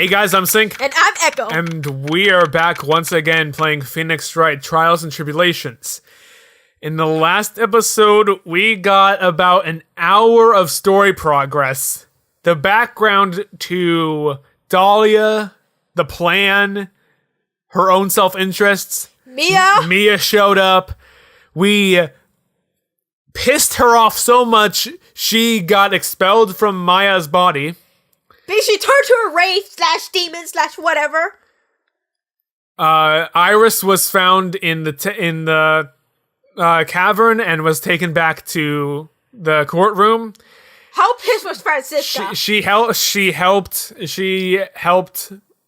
Hey guys, I'm Sync. And I'm Echo. And we are back once again playing Phoenix Wright Trials and Tribulations. In the last episode, we got about an hour of story progress. The background to Dahlia, the plan, her own self-interests. Mia showed up. We pissed her off so much, she got expelled from Maya's body. She turned to a wraith / demon / whatever. Iris was found in the cavern and was taken back to the courtroom. How pissed was Francisca? She helped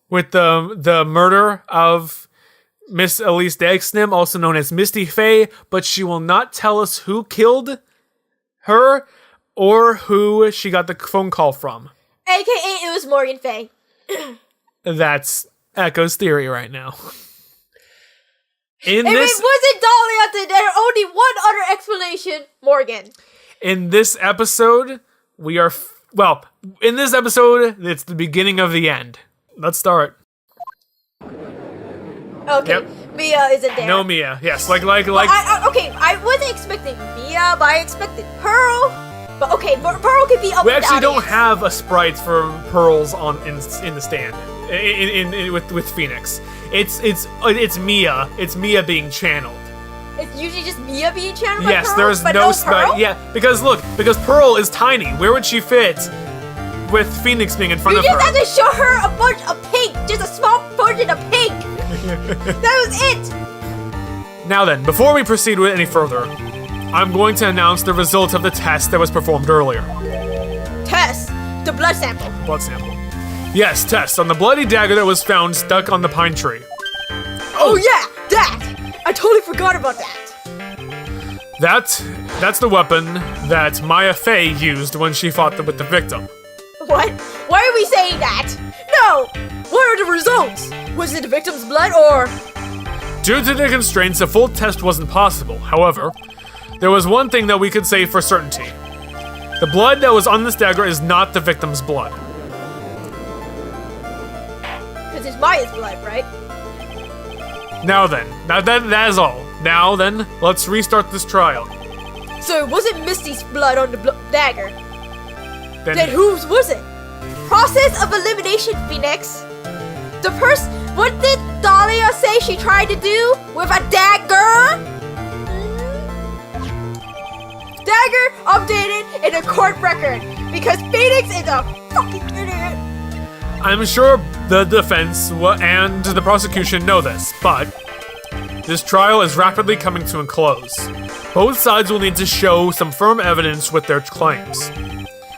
with the murder of Miss Elise Dagsnim, also known as Misty Faye, but she will not tell us who killed her or who she got the phone call from. AKA it was Morgan Faye. That's Echo's theory right now. If it wasn't Dahlia, then there's only one other explanation: Morgan. In this episode, it's the beginning of the end. Let's start. Okay, yep. Mia isn't there. No Mia. Yes, like. I wasn't expecting Mia, but I expected Pearl. But okay, Pearl could be up. We actually don't have a sprite for Pearls in the stand with Phoenix. It's Mia. It's Mia being channeled. It's usually just Mia being channeled by yes, Pearl, there's but no Pearl? Yeah, because Pearl is tiny. Where would she fit with Phoenix being in front of her? You just have to show her a bunch of pink, just a small portion of pink. That was it. Now then, before we proceed with any further, I'm going to announce the result of the test that was performed earlier. Test? The blood sample. Blood sample. Yes, test on the bloody dagger that was found stuck on the pine tree. Oh yeah, that! I totally forgot about that. That's the weapon that Maya Fey used when she fought with the victim. What? Why are we saying that? No! What are the results? Was it the victim's blood or... Due to the constraints, a full test wasn't possible. However, there was one thing that we could say for certainty. The blood that was on this dagger is not the victim's blood. Because it's Maya's blood, right? Now then, that is all. Now then, let's restart this trial. So it wasn't Misty's blood on the dagger. Then whose was it? Process of elimination, Phoenix. What did Dahlia say she tried to do with a dagger? Dagger updated in a court record because Phoenix is a fucking idiot. I'm sure the defense and the prosecution know this, but this trial is rapidly coming to a close. Both sides will need to show some firm evidence with their claims.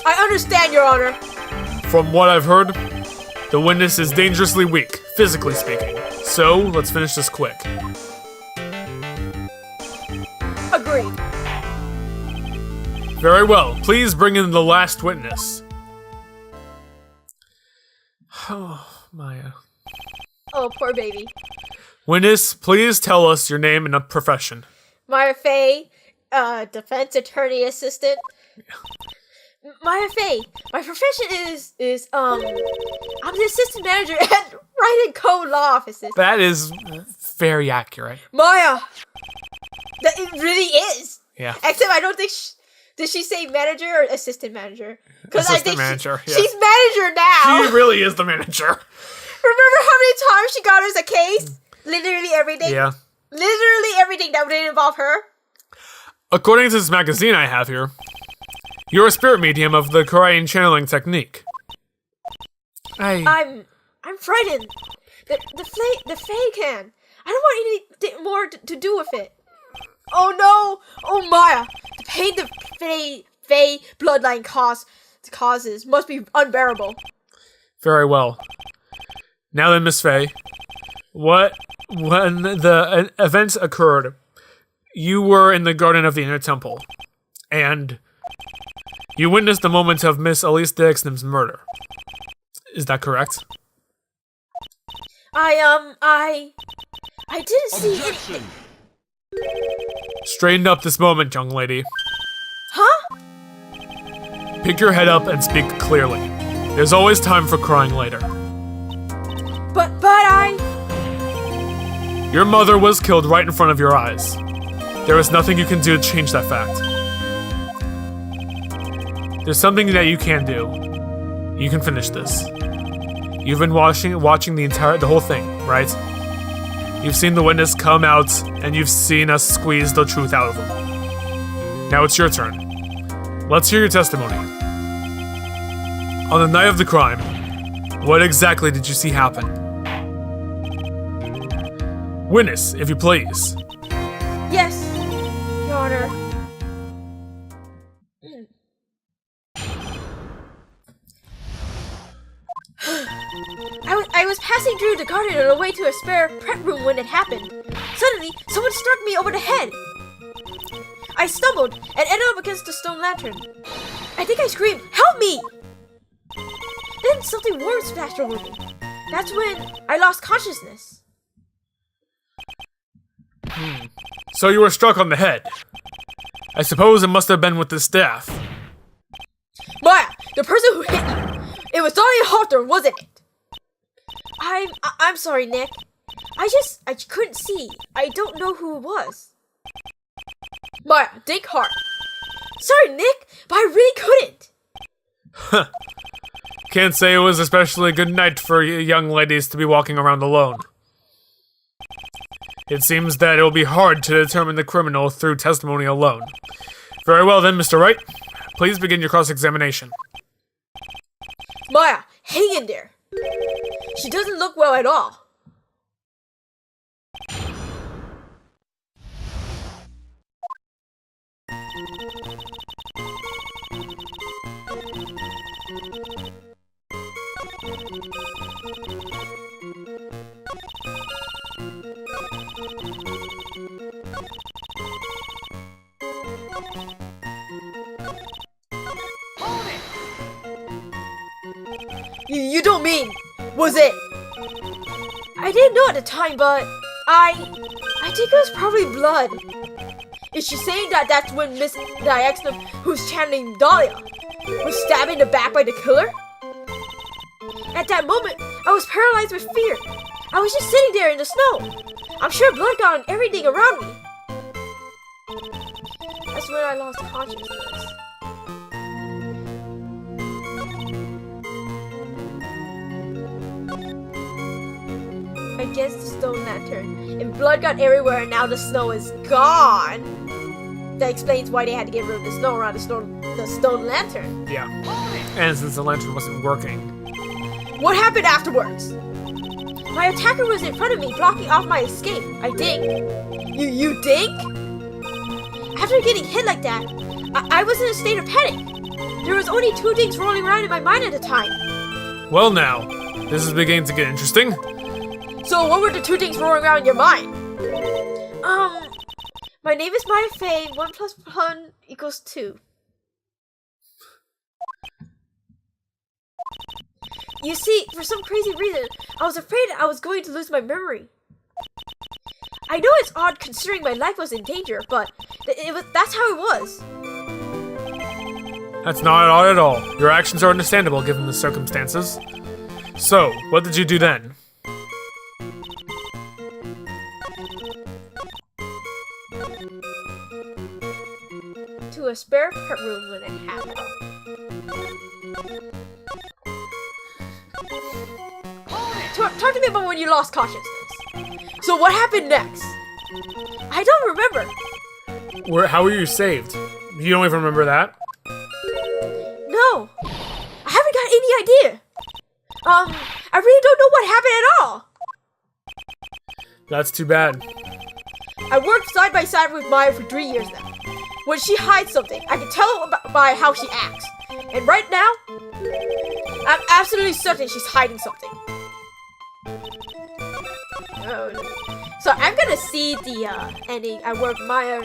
I understand, Your Honor. From what I've heard, the witness is dangerously weak, physically speaking. So, let's finish this quick. Agreed. Very well. Please bring in the last witness. Oh, Maya. Oh, poor baby. Witness, please tell us your name and profession. Maya Fey, defense attorney assistant. Maya Fey, my profession is I'm the assistant manager at Wright and Co. Law Offices. That is very accurate. Maya! It really is. Yeah. Except I don't think did she say manager or assistant manager? Because I think manager, yeah. She's manager now. She really is the manager. Remember how many times she got us a case? Literally everything. Yeah. Literally everything that didn't involve her. According to this magazine I have here, you're a spirit medium of the Korean channeling technique. I'm frightened. The Fae can. I don't want anything more to do with it. Oh no! Oh Maya! The pain the Fae bloodline causes must be unbearable. Very well. Now then, Miss Faye, when the events occurred, you were in the Garden of the Inner Temple, and you witnessed the moment of Miss Elise Dagsnim's murder. Is that correct? I didn't see anything. Straighten up this moment, young lady. Huh? Pick your head up and speak clearly. There's always time for crying later. But I... Your mother was killed right in front of your eyes. There is nothing you can do to change that fact. There's something that you can do. You can finish this. You've been watching the whole thing, right? You've seen the witness come out, and you've seen us squeeze the truth out of him. Now it's your turn. Let's hear your testimony. On the night of the crime, what exactly did you see happen? Witness, if you please. Yes, Your Honor. I was passing through the garden on the way to a spare prep room when it happened. Suddenly, someone struck me over the head. I stumbled and ended up against the stone lantern. I think I screamed, "Help me!" Then something warm splashed over me. That's when I lost consciousness. So you were struck on the head. I suppose it must have been with the staff. Maya, the person who hit you, it was Dahlia Hawthorne, wasn't it? I'm sorry, Nick. I couldn't see. I don't know who it was. Maya, think hard. Sorry, Nick, but I really couldn't. Can't say it was especially a good night for young ladies to be walking around alone. It seems that it will be hard to determine the criminal through testimony alone. Very well then, Mr. Wright. Please begin your cross-examination. Maya, hang in there. She doesn't look well at all. You don't mean, was it? I didn't know at the time, but I think it was probably blood. Is she saying that that's when Miss Diexnum, who's channeling Dahlia, was stabbed in the back by the killer? At that moment, I was paralyzed with fear. I was just sitting there in the snow. I'm sure blood got on everything around me. That's when I lost consciousness. Against the stone lantern, and blood got everywhere, and now the snow is gone. That explains why they had to get rid of the snow around the stone lantern. Yeah. And since the lantern wasn't working. What happened afterwards? My attacker was in front of me, blocking off my escape. I think. You think? After getting hit like that, I was in a state of panic. There was only two things rolling around in my mind at the time. Well now, this is beginning to get interesting. So what were the two things rolling around in your mind? My name is Maya Faye, 1 + 1 = 2. You see, for some crazy reason, I was afraid I was going to lose my memory. I know it's odd considering my life was in danger, but that's how it was. That's not odd at all. Your actions are understandable given the circumstances. So, what did you do then? To a spare prep room when it happened. Talk to me about when you lost consciousness. So what happened next? I don't remember. How were you saved? You don't even remember that? No. I haven't got any idea. I really don't know what happened at all. That's too bad. I worked side by side with Maya for 3 years now. When she hides something, I can tell by how she acts. And right now, I'm absolutely certain she's hiding something. Oh, no. So I'm gonna see the ending. I work Maya.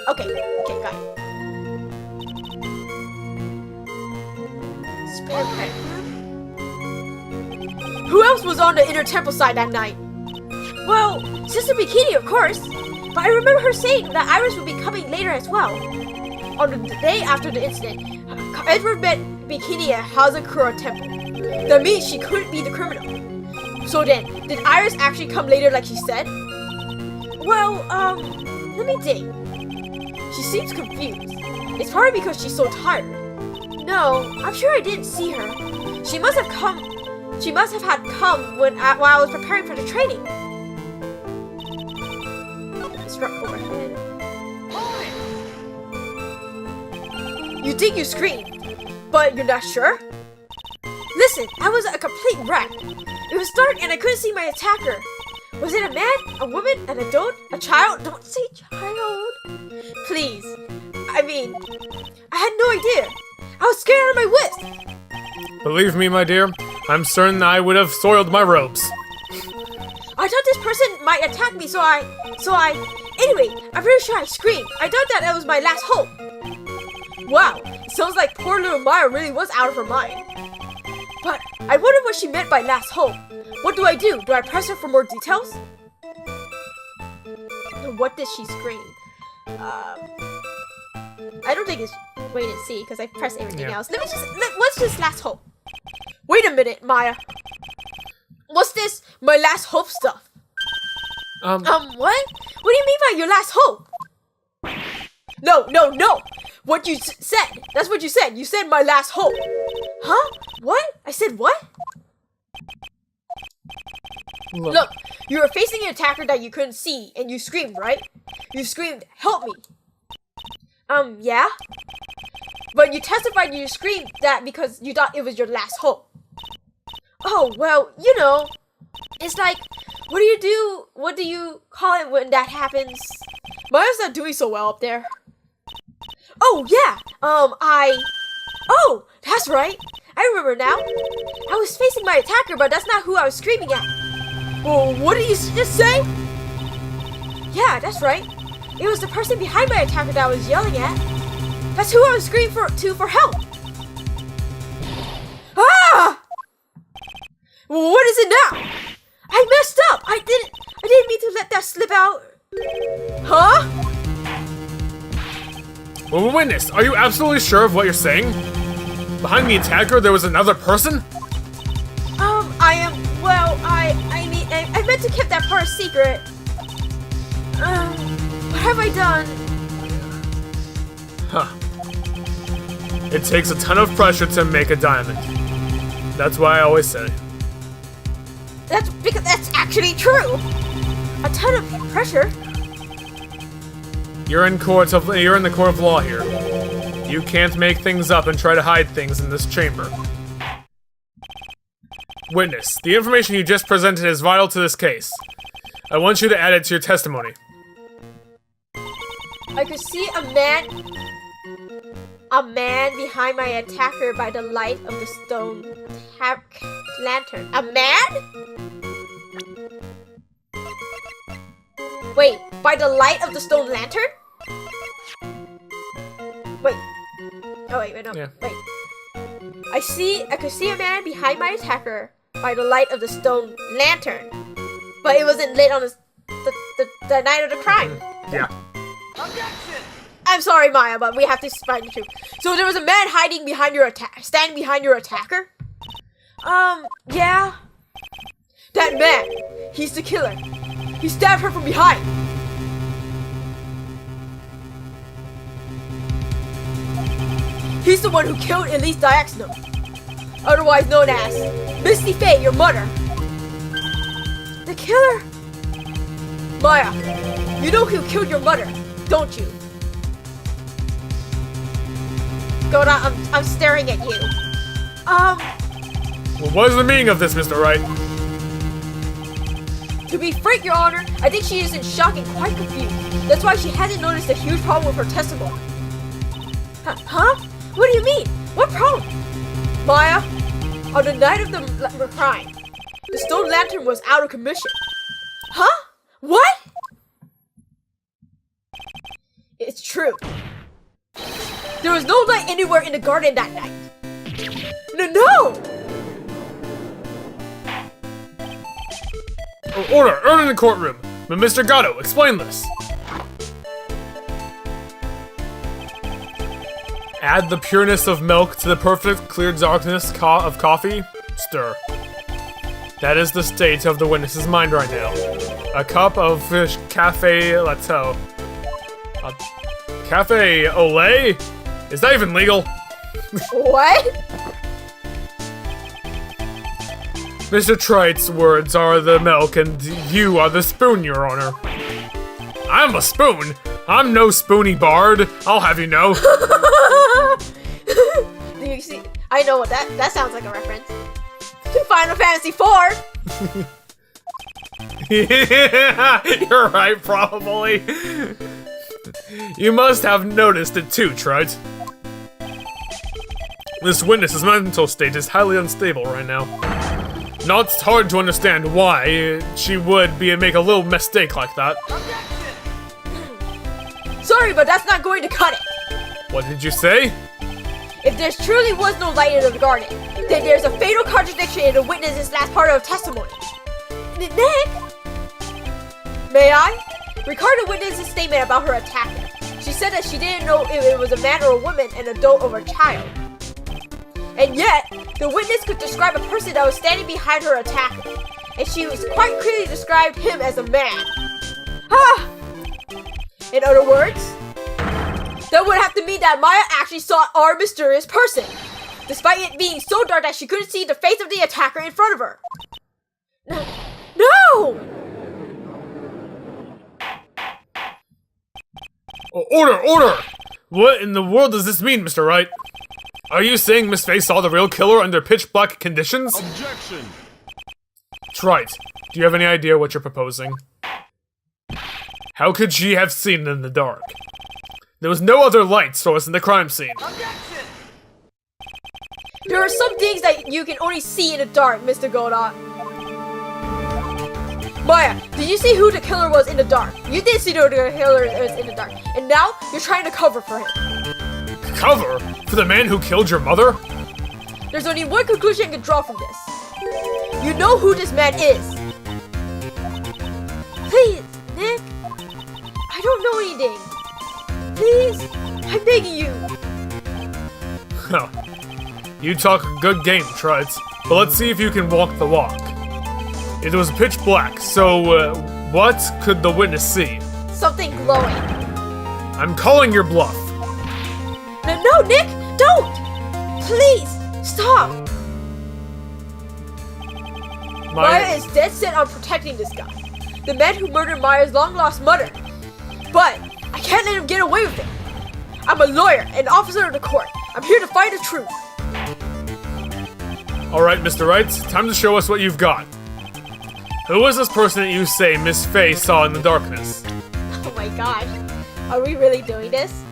Okay, got it. Spare pet. Who else was on the inner temple side that night? Well, Sister Bikini, of course. But I remember her saying that Iris would be coming later as well. On the day after the incident, Edward met Bikini at Hazakura Temple. That means she couldn't be the criminal. So then, did Iris actually come later like she said? Well, let me think. She seems confused. It's probably because she's so tired. No, I'm sure I didn't see her. She must have had come while I was preparing for the training. It's right overhead. You think you screamed, but you're not sure? Listen, I was a complete wreck. It was dark and I couldn't see my attacker. Was it a man, a woman, an adult, a child? Don't say child. Please. I mean, I had no idea. I was scared out of my wits. Believe me, my dear, I'm certain I would have soiled my robes. I thought this person might attack me, so I... Anyway, I'm pretty sure I screamed. I thought that was my last hope. Wow, it sounds like poor little Maya really was out of her mind. But I wonder what she meant by last hope. What do I do? Do I press her for more details? What did she scream? I don't think it's wait and see because I pressed everything else. What's this last hope? Wait a minute, Maya. What's this my last hope stuff? What? What do you mean by your last hope? No. What you said. That's what you said. You said my last hope. Huh? What? I said what? Look, you were facing an attacker that you couldn't see, and you screamed, right? You screamed, help me. Yeah? But you testified you screamed that because you thought it was your last hope. Oh, well, you know, it's like, what do you call it when that happens? Maya's not doing so well up there. Oh, yeah, oh, that's right. I remember now. I was facing my attacker, but that's not who I was screaming at. Oh, what did you just say? Yeah, that's right. It was the person behind my attacker that I was yelling at. That's who I was screaming for help. Ah! Well, what is it now? I messed up. I didn't mean to let that slip out. Huh? Well, witness, are you absolutely sure of what you're saying? Behind the attacker, there was another person? I meant to keep that part a secret. What have I done? Huh. It takes a ton of pressure to make a diamond. That's why I always say. That's because that's actually true. A ton of pressure. You're in the court of law here. You can't make things up and try to hide things in this chamber. Witness, the information you just presented is vital to this case. I want you to add it to your testimony. I could see a man behind my attacker by the light of the stone lantern. A man? Wait, by the light of the stone lantern? Wait. Oh wait, no. Yeah. Wait. I could see a man behind my attacker by the light of the stone lantern. But it wasn't lit on the night of the crime. Yeah. Objection! I'm sorry, Maya, but we have to find the truth. So there was a man standing behind your attacker? Yeah. That man, he's the killer. He stabbed her from behind. He's the one who killed Elise Diaxno, otherwise known as Misty Faye, your mother. The killer? Maya, you know who killed your mother, don't you? Goda, I'm staring at you. Well, what is the meaning of this, Mr. Wright? To be frank, Your Honor, I think she is in shock and quite confused. That's why she hasn't noticed a huge problem with her testimony. Huh? What do you mean? What problem? Maya, on the night of the crime, the stone lantern was out of commission. Huh? What? It's true. There was no light anywhere in the garden that night. No! Order! Earn in the courtroom! But Mr. Gatto, explain this! Add the pureness of milk to the perfect clear darkness of coffee. Stir. That is the state of the witness's mind right now. A cup of fish cafe latte. Cafe au lait? Is that even legal? What? Mr. Trite's words are the milk and you are the spoon, Your Honor. I'm a spoon? I'm no spoony bard, I'll have you know. Do you see? I know what that sounds like a reference. To Final Fantasy IV! Yeah, you're right, probably. You must have noticed it too, Trite. This witness's mental state is highly unstable right now. Now it's hard to understand why she would make a little mistake like that. Sorry, but that's not going to cut it. What did you say? If there truly was no light in the garden, then there's a fatal contradiction in the witness's last part of testimony. Nick? May I? Regarding the witness's statement about her attacker, she said that she didn't know if it was a man or a woman, an adult or a child. And yet, the witness could describe a person that was standing behind her attacker, and she was quite clearly described him as a man. Ah! In other words, that would have to mean that Maya actually saw our mysterious person, despite it being so dark that she couldn't see the face of the attacker in front of her. No! Order! Order! What in the world does this mean, Mr. Wright? Are you saying Miss Faye saw the real killer under pitch-black conditions? Objection! Trite, do you have any idea what you're proposing? How could she have seen it in the dark? There was no other light source in the crime scene. Objection! There are some things that you can only see in the dark, Mr. Godot. Maya, did you see who the killer was in the dark? You did see who the killer was in the dark, and now you're trying to cover for him. Cover? For the man who killed your mother? There's only one conclusion you can draw from this. You know who this man is. Please, Nick. I don't know anything. Please, I'm begging you. Huh. You talk a good game, Trite, but let's see if you can walk the walk. It was pitch black, so what could the witness see? Something glowing. I'm calling your bluff. No, Nick, don't! Please, stop! Maya is dead set on protecting this guy. The man who murdered Maya's long-lost mother. But I can't let him get away with it. I'm a lawyer, an officer of the court. I'm here to find the truth. Alright, Mr. Wright, time to show us what you've got. Who is this person that you say Miss Faye saw in the darkness? Oh my gosh. Are we really doing this?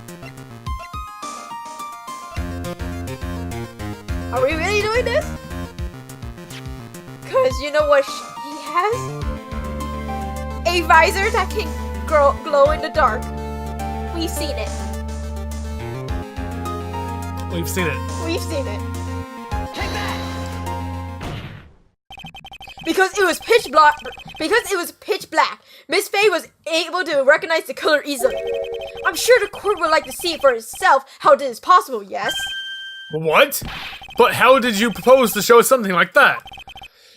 Are we really doing this? Cause you know what he has? A visor that can glow in the dark. We've seen it. We've seen it. We've seen it. Take that! Because it was pitch black. Miss Faye was able to recognize the killer easily. I'm sure the court would like to see for itself how this is possible. Yes. What? But how did you propose to show something like that?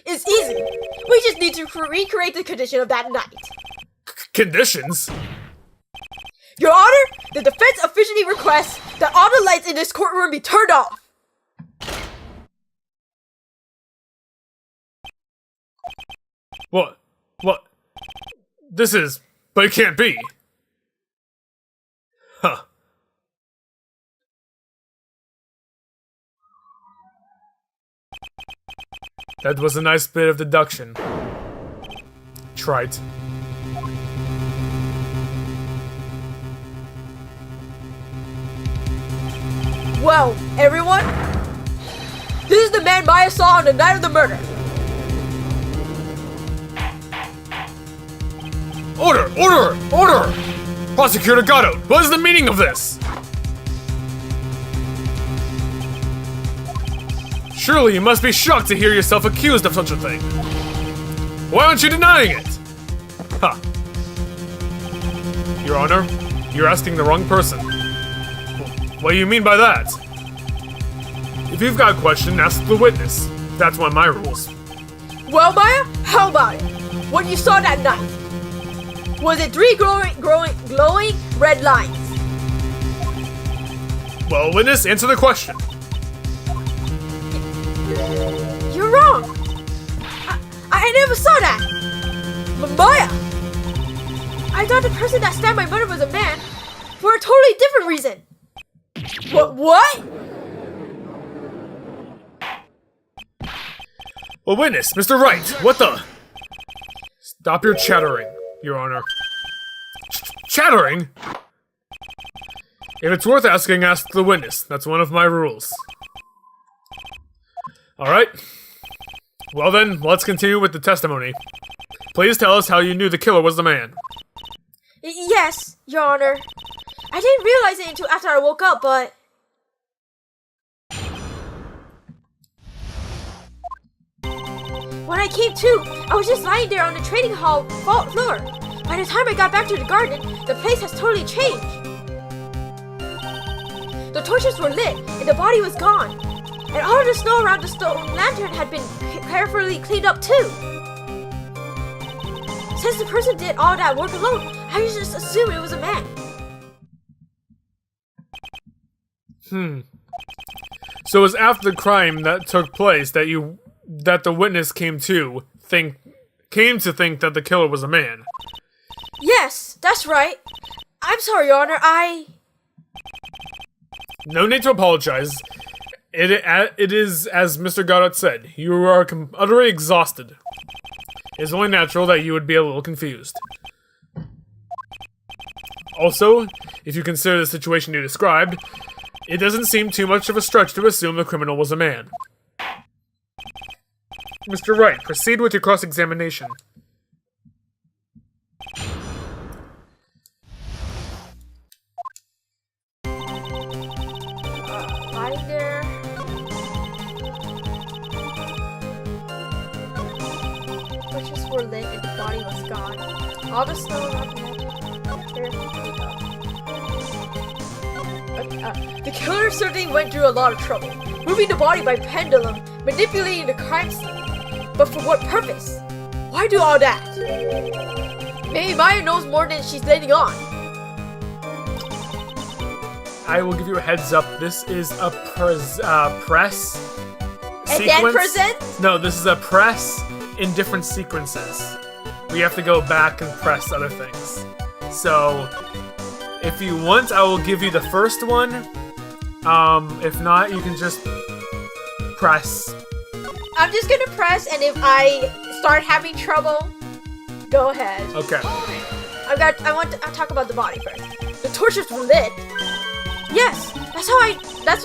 It's easy. We just need to recreate the condition of that night. Conditions? Your Honor, the defense officially requests that all the lights in this courtroom be turned off. What? This is... But it can't be. Huh. That was a nice bit of deduction. Trite. Well, everyone, this is the man Maya saw on the night of the murder. Order! Order! Order! Prosecutor Gatto, what is the meaning of this? Surely you must be shocked to hear yourself accused of such a thing. Why aren't you denying it? Huh. Your Honor, you're asking the wrong person. What do you mean by that? If you've got a question, ask the witness. That's one of my rules. Well, Maya, how about it? When you saw that knife, was it 3 glowing red lines? Well, witness, answer the question. You're wrong. I never saw that. Maya, I thought the person that stabbed my mother was a man for a totally different reason. What? Well, witness, Mr. Wright, what the? Stop your chattering, Your Honor. Chattering? If it's worth asking, ask the witness. That's one of my rules. Alright. Well then, let's continue with the testimony. Please tell us how you knew the killer was the man. Yes, Your Honor. I didn't realize it until after I woke up, but... When I came to, I was just lying there on the trading hall floor. By the time I got back to the garden, the place has totally changed. The torches were lit, and the body was gone. And all of the snow around the stone lantern had been carefully cleaned up too. Since the person did all that work alone, I just assumed it was a man. So it was after the crime that took place that the witness came to think that the killer was a man. Yes, that's right. I'm sorry, Your Honor, No need to apologize. It is, as Mr. Goddard said, you are utterly exhausted. It's only natural that you would be a little confused. Also, if you consider the situation you described, it doesn't seem too much of a stretch to assume the criminal was a man. Mr. Wright, proceed with your cross-examination. lying there. Torches were lit and the body was gone. All the snow around the the killer certainly went through a lot of trouble, moving the body by pendulum, manipulating the crime scene. But for what purpose? Why do all that? Maybe Maya knows more than she's letting on. I will give you a heads up. This is a press And sequence. then present? No, this is a press in different sequences. We have to go back and press other things. So, if you want, I will give you the first one. If not, you can just press. I'm just gonna press, and if I start having trouble, go ahead. Okay. I want to talk about the body first. The torches were lit. Yes, that's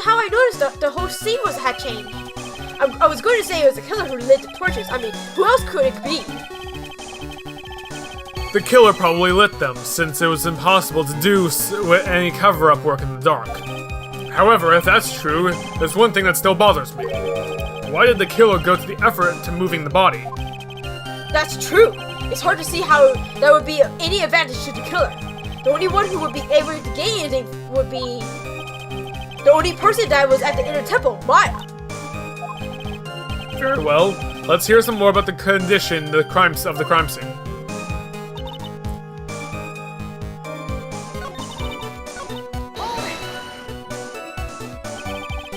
how I noticed the whole scene had changed. I was going to say it was the killer who lit the torches. I mean, who else could it be? The killer probably lit them, since it was impossible to do any cover-up work in the dark. However, if that's true, there's one thing that still bothers me. Why did the killer go to the effort to moving the body? That's true. It's hard to see how that would be of any advantage to the killer. The only one who would be able to gain anything would be the only person that was at the inner temple, Maya. Very well. Let's hear some more about the condition, of the crime scene.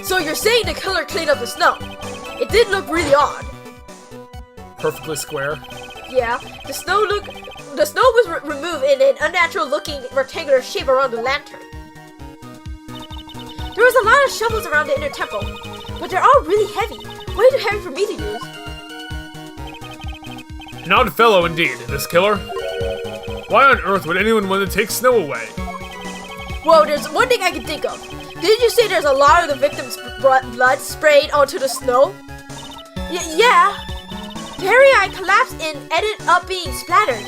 So you're saying the killer cleaned up the snow? It did look really odd. Perfectly square. Yeah, the snow was removed in an unnatural-looking rectangular shape around the lantern. There was a lot of shovels around the inner temple, but they're all really heavy. Way too heavy for me to use. An odd fellow indeed, this killer. Why on earth would anyone want to take snow away? Well, there's one thing I can think of. Didn't you say there's a lot of the victim's blood sprayed onto the snow? Yeah. The area I collapsed in ended up being splattered.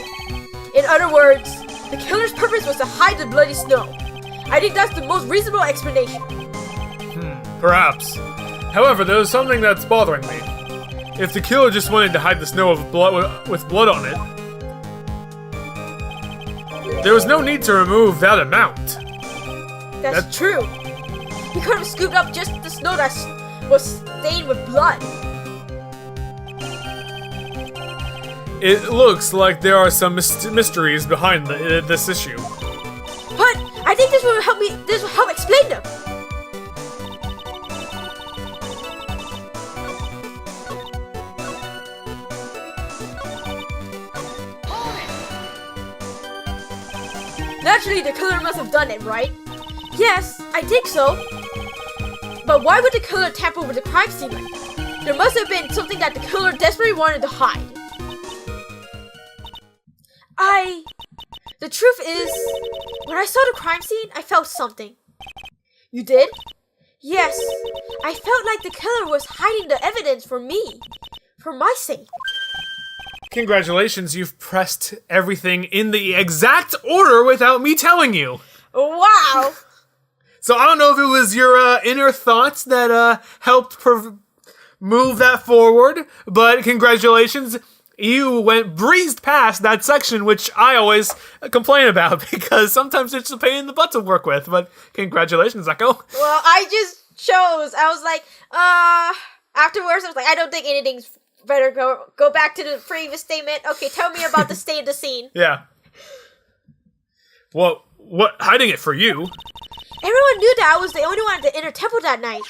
In other words, the killer's purpose was to hide the bloody snow. I think that's the most reasonable explanation. Perhaps. However, there's something that's bothering me. If the killer just wanted to hide the snow with blood on it, there was no need to remove that amount. That's true. He could have scooped up just the snow that was stained with blood. It looks like there are some mysteries behind this issue. But I think this will help me. This will help explain them. Naturally, the killer must have done it, right? Yes, I think so. But why would the killer tamper with the crime scene like that? There must have been something that the killer desperately wanted to hide. The truth is, when I saw the crime scene, I felt something. You did? Yes, I felt like the killer was hiding the evidence from me. For my sake. Congratulations, you've pressed everything in the exact order without me telling you. Wow! So I don't know if it was your inner thoughts that helped move that forward, but congratulations. You breezed past that section, which I always complain about because sometimes it's a pain in the butt to work with. But congratulations, Echo. Well, I just chose. I was like, afterwards, I was like, I don't think anything's better. Go back to the previous statement. Okay, tell me about the state of the scene. Yeah. Well, what hiding it for you? Everyone knew that I was the only one at the inner temple that night.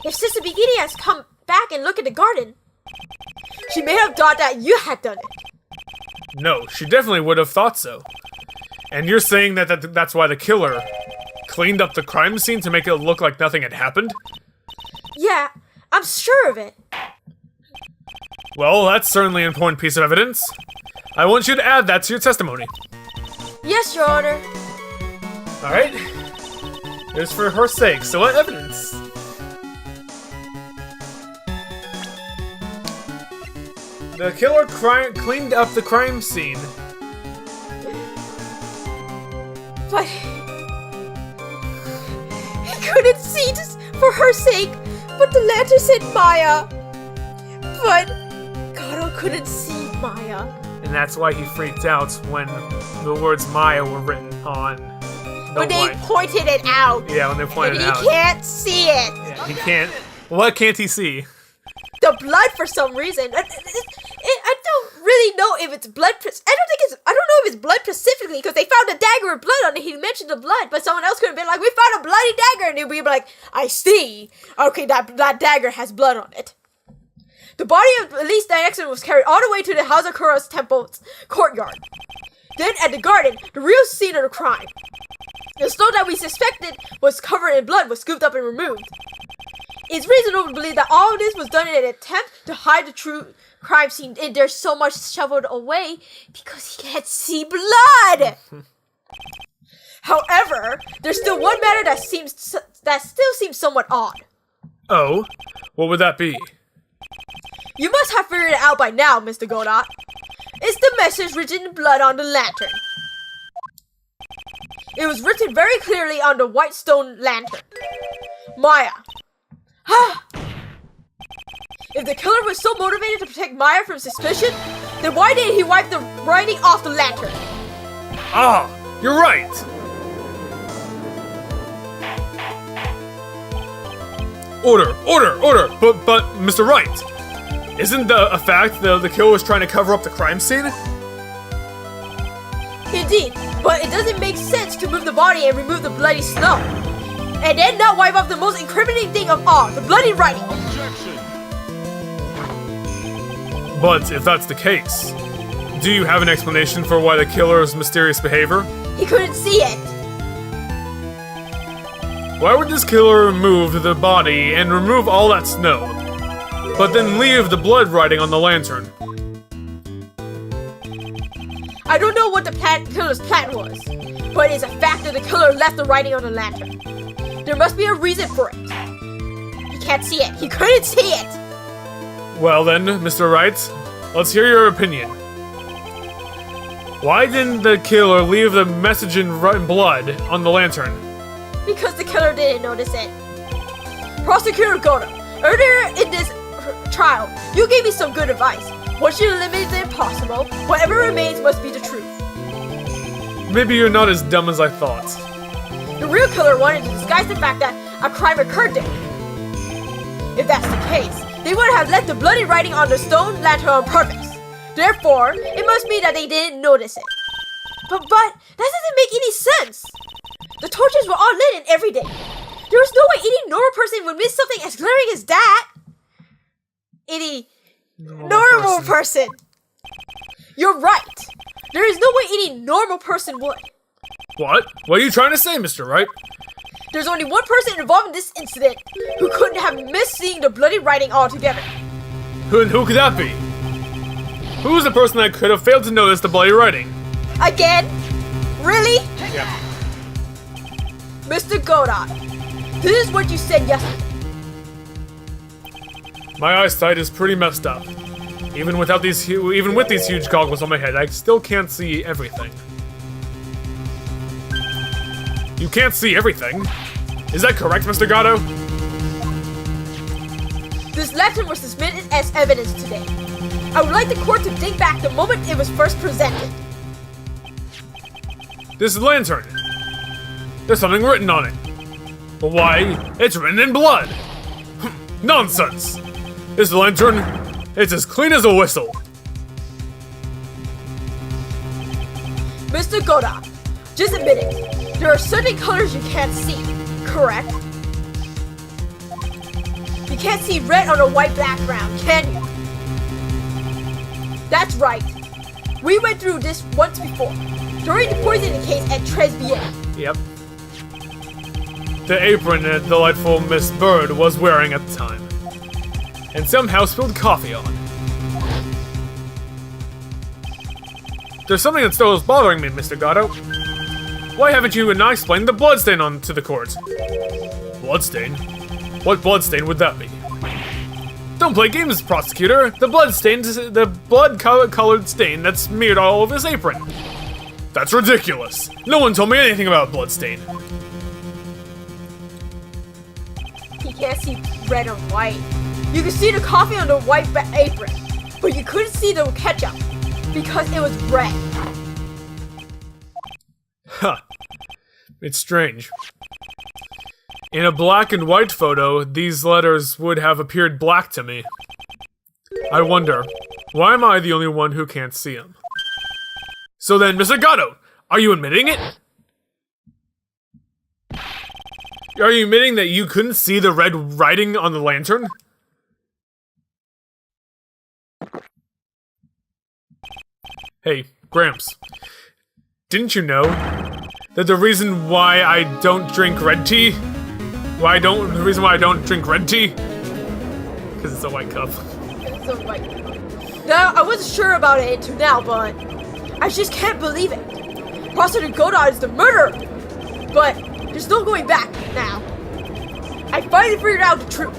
If Sister Bikini has come back and looked at the garden, she may have thought that you had done it. No, she definitely would have thought so. And you're saying that's why the killer cleaned up the crime scene to make it look like nothing had happened? Yeah, I'm sure of it. Well, that's certainly an important piece of evidence. I want you to add that to your testimony. Yes, Your Honor. Alright. It's for her sake, so what evidence? The killer cleaned up the crime scene. But he couldn't see this for her sake, but the lantern said Maya. But Gato couldn't see Maya. And that's why he freaked out when the words Maya were written on the When they light. pointed it out. Yeah, when they pointed and it out. he can't see it. Yeah, he can't. What can't he see? The blood for some reason. I don't really know if it's blood. I don't know if it's blood specifically because they found a dagger with blood on it. He mentioned the blood, but someone else could have been like, "We found a bloody dagger," and he'd be like, "I see. Okay, that dagger has blood on it." The body of Elise Diaxon was carried all the way to the Hazakura's temple's courtyard. Then, at the garden, the real scene of the crime. The stone that we suspected was covered in blood was scooped up and removed. It's reasonable to believe that all of this was done in an attempt to hide the true crime scene. And there's so much shoveled away because he can't see blood. However, there's still one matter that still seems somewhat odd. Oh? What would that be? You must have figured it out by now, Mr. Godot. It's the message written in blood on the lantern. It was written very clearly on the white stone lantern. Maya. If the killer was so motivated to protect Maya from suspicion, then why didn't he wipe the writing off the lantern? Ah, you're right. Order. But, Mr. Wright, isn't a fact that the killer was trying to cover up the crime scene? Indeed, but it doesn't make sense to move the body and remove the bloody snow. And then not wipe off the most incriminating thing of all, the bloody writing. Objection! But if that's the case, do you have an explanation for why the killer's mysterious behavior? He couldn't see it. Why would this killer remove the body and remove all that snow, but then leave the blood writing on the lantern? I don't know what the killer's plan was, but it's a fact that the killer left the writing on the lantern. There must be a reason for it. He can't see it. He couldn't see it. Well then, Mr. Wright, let's hear your opinion. Why didn't the killer leave the message in blood on the lantern? Because the killer didn't notice it. Prosecutor Goto, earlier in this trial, you gave me some good advice. Once you eliminate the impossible, whatever remains must be the truth. Maybe you're not as dumb as I thought. The real killer wanted to disguise the fact that a crime occurred there. If that's the case, they would have left the bloody writing on the stone lantern on purpose. Therefore, it must mean that they didn't notice it. But that doesn't make any sense. The torches were all lit and every day. There was no way any normal person would miss something as glaring as that. Any normal person. You're right. There is no way any normal person would. What? What are you trying to say, Mr. Wright? There's only one person involved in this incident who couldn't have missed seeing the bloody writing altogether. Who could that be? Who's the person that could have failed to notice the bloody writing? Again? Really? Yeah. Mr. Godot, this is what you said yesterday. My eyesight is pretty messed up. Even with these huge goggles on my head, I still can't see everything. You can't see everything. Is that correct, Mr. Gatto? This lantern was submitted as evidence today. I would like the court to think back the moment it was first presented. This lantern. There's something written on it. But why? It's written in blood. Nonsense. This lantern, it's as clean as a whistle. Mr. Godot, just admit it. There are certain colors you can't see, correct? You can't see red on a white background, can you? That's right. We went through this once before, during the poisoning case at Tribulations. Yep. The apron that delightful Miss Bird was wearing at the time. And somehow spilled coffee on. There's something that still is bothering me, Mr. Gatto. Why haven't you and I explained the bloodstain to the court? Bloodstain? What bloodstain would that be? Don't play games, prosecutor. The blood-colored stain that's smeared all over his apron. That's ridiculous. No one told me anything about bloodstain. He can't see red and white. You could see the coffee on the white apron, but you couldn't see the ketchup because it was red. Huh. It's strange. In a black and white photo, these letters would have appeared black to me. I wonder, why am I the only one who can't see them? So then, Mr. Gatto, are you admitting it? Are you admitting that you couldn't see the red writing on the lantern? Hey, Gramps. Didn't you know that the reason why I don't drink red tea? The reason why I don't drink red tea? Because it's a white cup. It's a white cup. Now, I wasn't sure about it until now, but I just can't believe it. Prosecutor Godot is the murderer. But there's no going back now. I finally figured out the truth.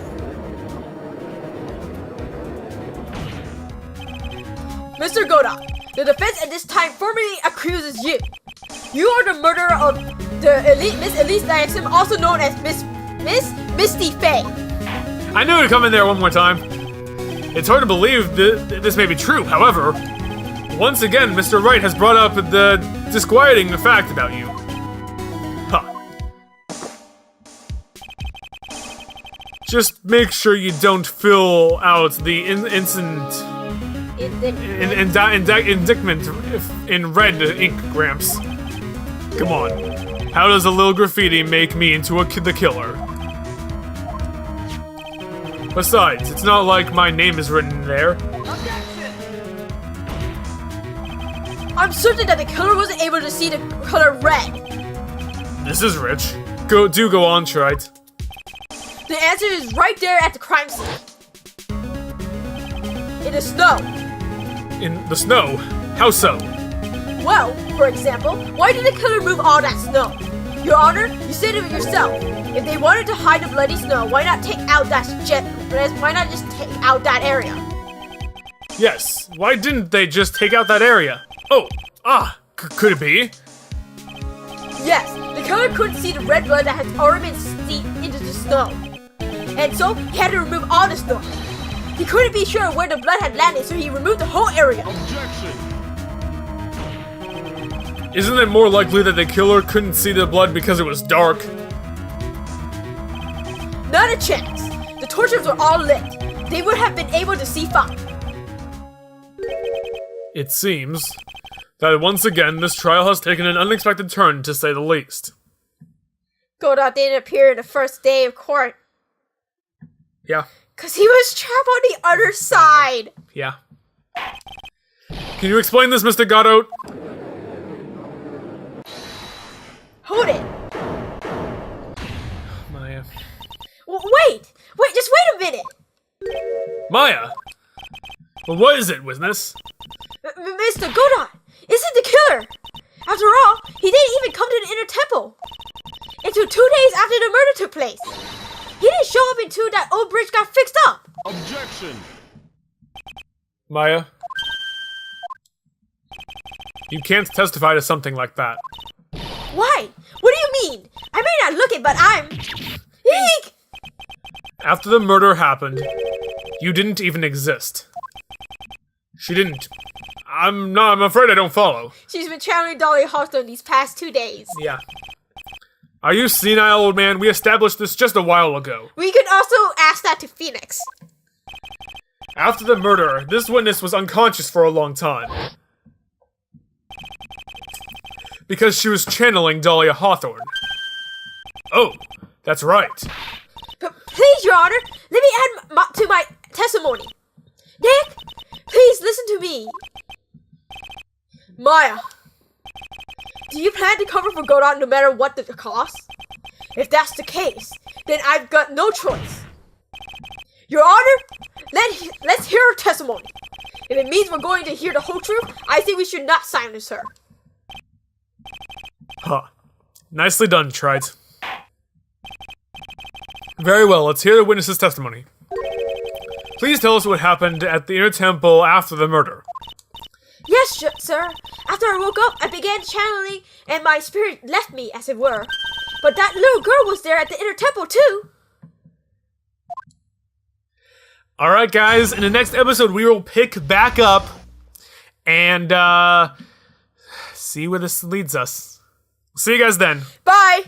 Mr. Godot, the defense at this time formally accuses you. You are the murderer of the Miss Elise Lansom, also known as Miss Misty Faye. I knew it'd come in there one more time. It's hard to believe this may be true. However, once again, Mr. Wright has brought up the disquieting fact about you. Huh. Just make sure you don't fill out the indictment in red ink, Gramps. Come on. How does a little graffiti make me into the killer? Besides, it's not like my name is written there. I'm certain that the killer wasn't able to see the color red. This is rich. Go on, Trite. The answer is right there at the crime scene. In the snow. In the snow? How so? Well, for example, why did the killer move all that snow? Your Honor, you said it yourself. If they wanted to hide the bloody snow, why not just take out that area? Yes, why didn't they just take out that area? Oh, could it be? Yes, the killer couldn't see the red blood that had already been steeped into the snow. And so, he had to remove all the snow. He couldn't be sure where the blood had landed, so he removed the whole area. Objection! Isn't it more likely that the killer couldn't see the blood because it was dark? Not a chance. The torches were all lit. They would have been able to see fine. It seems that once again this trial has taken an unexpected turn, to say the least. Godot didn't appear in the first day of court. Yeah. Because he was trapped on the other side. Yeah. Can you explain this, Mr. Godot? Hold it. Maya. Wait, just wait a minute. Maya! Well, what is it, witness? Mr. Godot isn't the killer. After all, he didn't even come to the inner temple until 2 days after the murder took place. He didn't show up until that old bridge got fixed up. Objection! Maya? You can't testify to something like that. Why? What do you mean? I may not look it, but I'm... Eek! After the murder happened, you didn't even exist. She didn't. I'm afraid I don't follow. She's been channeling Dolly Hawthorne these past 2 days. Yeah. Are you senile, old man? We established this just a while ago. We could also ask that to Phoenix. After the murder, this witness was unconscious for a long time. Because she was channeling Dahlia Hawthorne. Oh, that's right. Please, Your Honor, let me add to my testimony. Nick, please listen to me. Maya, do you plan to cover for Godot no matter what the cost? If that's the case, then I've got no choice. Your Honor, let's hear her testimony. If it means we're going to hear the whole truth, I think we should not silence her. Huh. Nicely done, Trite. Very well, let's hear the witness's testimony. Please tell us what happened at the inner temple after the murder. Yes, sir. After I woke up, I began channeling and my spirit left me, as it were. But that little girl was there at the inner temple, too. Alright, guys, in the next episode, we will pick back up and, see where this leads us. See you guys then. Bye!